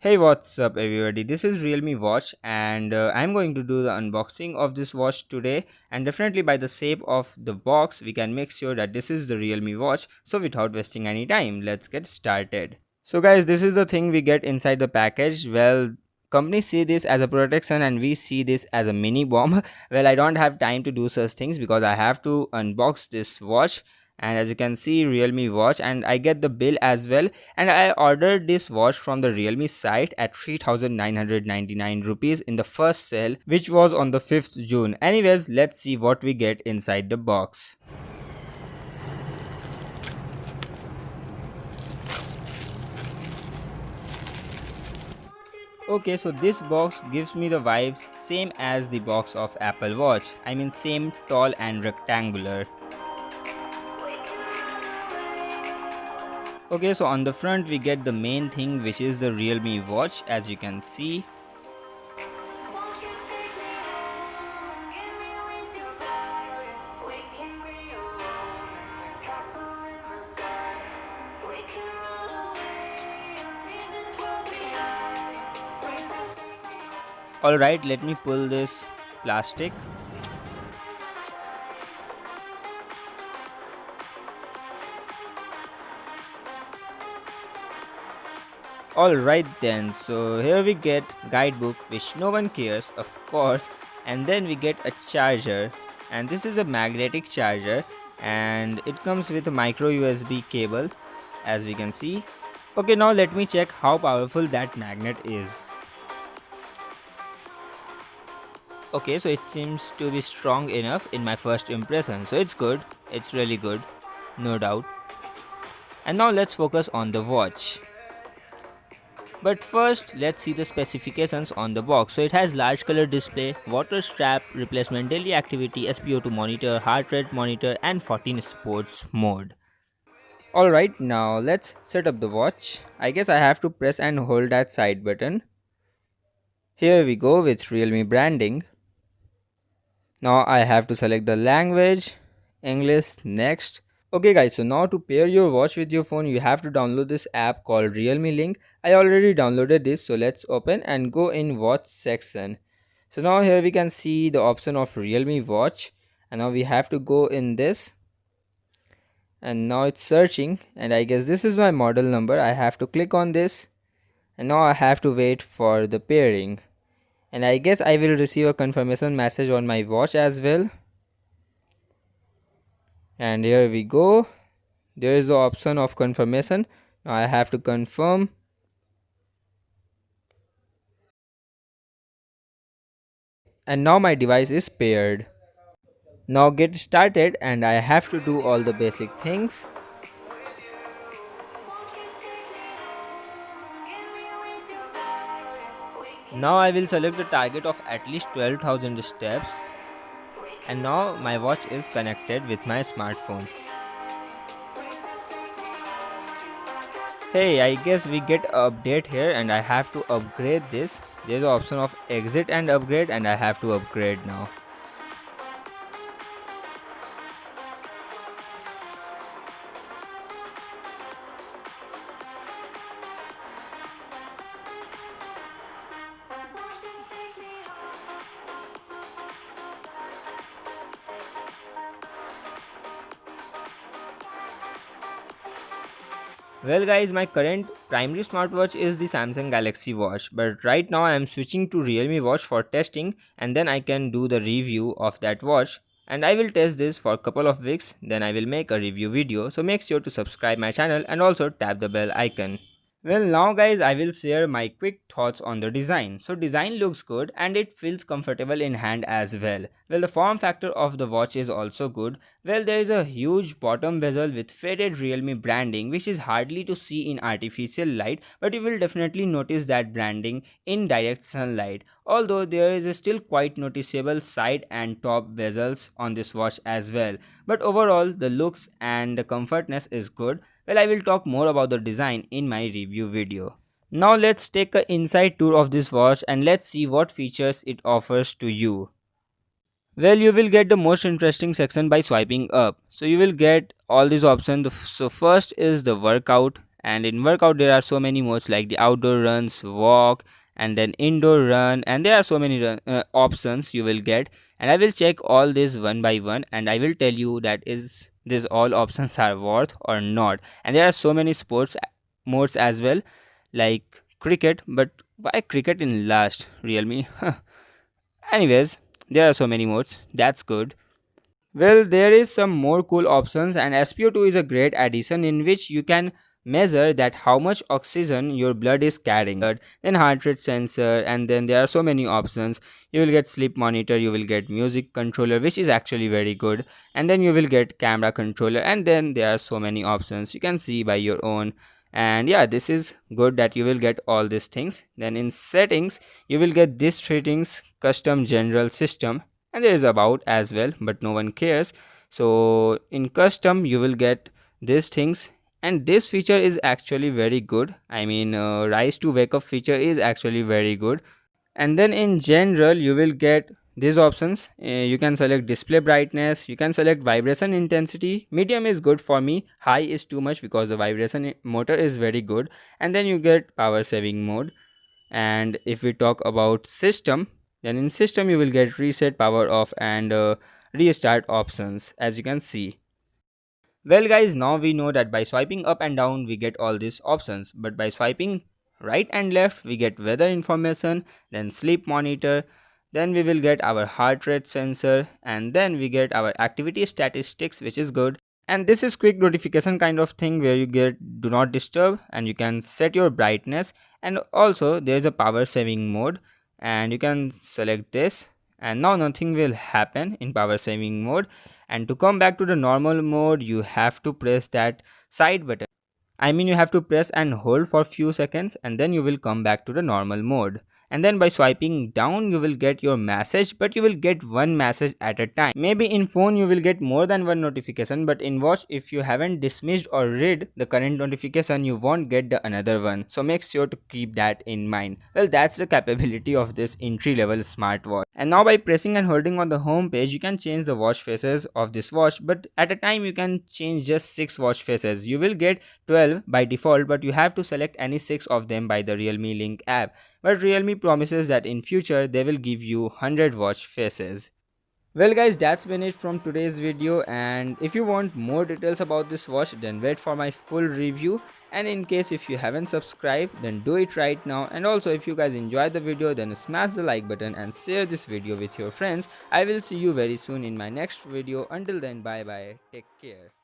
Hey, what's up, everybody? This is Realme Watch, and I'm going to do the unboxing of this watch today. And definitely, by the shape of the box, we can make sure that this is the Realme Watch. So, without wasting any time, let's get started. So, guys, this is the thing we get inside the package. Well, companies see this as a protection, and we see this as a mini bomb. Well, I don't have time to do such things because I have to unbox this watch. And as you can see, Realme Watch, and I get the bill as well, and I ordered this watch from the Realme site at 3999 rupees in the first sale, which was on the 5th June. Anyways, let's see what we get inside the box. Okay, so this box gives me the vibes same as the box of Apple Watch. I mean same tall and rectangular. Okay, so on the front we get the main thing, which is the Realme watch, as you can see. Alright, let me pull this plastic. Alright then, so here we get guidebook, which no one cares, of course, and then we get a charger, and this is a magnetic charger, and it comes with a micro USB cable, as we can see. Okay, now let me check how powerful that magnet is. Okay, so it seems to be strong enough in my first impression, so it's good, it's really good, no doubt. And now let's focus on the watch. But first, let's see the specifications on the box. So it has large color display, water strap, replacement daily activity, SpO2 monitor, heart rate monitor, and 14 sports mode. Alright, now let's set up the watch. I guess I have to press and hold that side button. Here we go with Realme branding. Now I have to select the language, English, next. Okay guys, so now to pair your watch with your phone, you have to download this app called Realme Link. I already downloaded this, so let's open and go in watch section. So now here we can see the option of Realme watch, and now we have to go in this, and now it's searching, and I guess this is my model number. I have to click on this, and now I have to wait for the pairing, and I guess I will receive a confirmation message on my watch as well. And here we go, there is the option of confirmation. Now I have to confirm, and now my device is paired. Now get started, and I have to do all the basic things. Now I will select the target of at least 12,000 steps, and now my watch is connected with my smartphone. Hey, I guess we get an update here, and I have to upgrade this. There is an option of exit and upgrade, and I have to upgrade now. Well guys, my current primary smartwatch is the Samsung Galaxy Watch, but right now I am switching to Realme Watch for testing, and then I can do the review of that watch, and I will test this for a couple of weeks, then I will make a review video. So make sure to subscribe my channel and also tap the bell icon. Well now guys, I will share my quick thoughts on the design. So design looks good and it feels comfortable in hand as well. Well, the form factor of the watch is also good. Well, there is a huge bottom bezel with faded Realme branding, which is hardly to see in artificial light, but you will definitely notice that branding in direct sunlight. Although there is a still quite noticeable side and top bezels on this watch as well. But overall, the looks and the comfortness is good. Well, I will talk more about the design in my review video. Now let's take an inside tour of this watch and let's see what features it offers to you. Well, you will get the most interesting section by swiping up. So you will get all these options. So first is the workout, And in workout there are so many modes like the outdoor runs, walk, and then indoor run, and there are so many options you will get. And I will check all this one by one, and I will tell you that is this all options are worth or not. And there are so many sports modes as well, like cricket. But why cricket in last, Realme? Anyways, there are so many modes, that's good. Well, there is some more cool options, and SpO2 is a great addition in which you can measure that how much oxygen your blood is carrying. Then heart rate sensor, and then there are so many options. You will get sleep monitor, you will get music controller, which is actually very good, and then you will get camera controller, and then there are so many options you can see by your own. And yeah, this is good that you will get all these things. Then in settings, you will get this settings, custom general system, and there is about as well, but no one cares. So in custom you will get these things, and this feature is actually very good. I mean, rise to wake up feature is actually very good. And then in general you will get these options. You can select display brightness, you can select vibration intensity. Medium is good for me, high is too much because the vibration motor is very good. And then you get power saving mode. And if we talk about system, then in system you will get reset, power off, and restart options, as you can see. Well guys, now we know that by swiping up and down we get all these options, but by swiping right and left we get weather information, then sleep monitor, then we will get our heart rate sensor, and then we get our activity statistics, which is good. And this is quick notification kind of thing where you get do not disturb, and you can set your brightness. And also there is a power saving mode, and you can select this, and now nothing will happen in power saving mode. And to come back to the normal mode you have to press that side button. I mean, you have to press and hold for few seconds, and then you will come back to the normal mode. And then by swiping down you will get your message, but you will get one message at a time. Maybe in phone you will get more than one notification, but in watch if you haven't dismissed or read the current notification you won't get the another one. So make sure to keep that in mind. Well, that's the capability of this entry level smartwatch. And now by pressing and holding on the home page you can change the watch faces of this watch, but at a time you can change just 6 watch faces. You will get 12 by default, but you have to select any 6 of them by the Realme Link app. But Realme promises that in future they will give you 100 watch faces. Well guys, that's been it from today's video, and if you want more details about this watch then wait for my full review. And in case if you haven't subscribed then do it right now. And also if you guys enjoyed the video then smash the like button and share this video with your friends. I will see you very soon in my next video. Until then, bye bye, take care.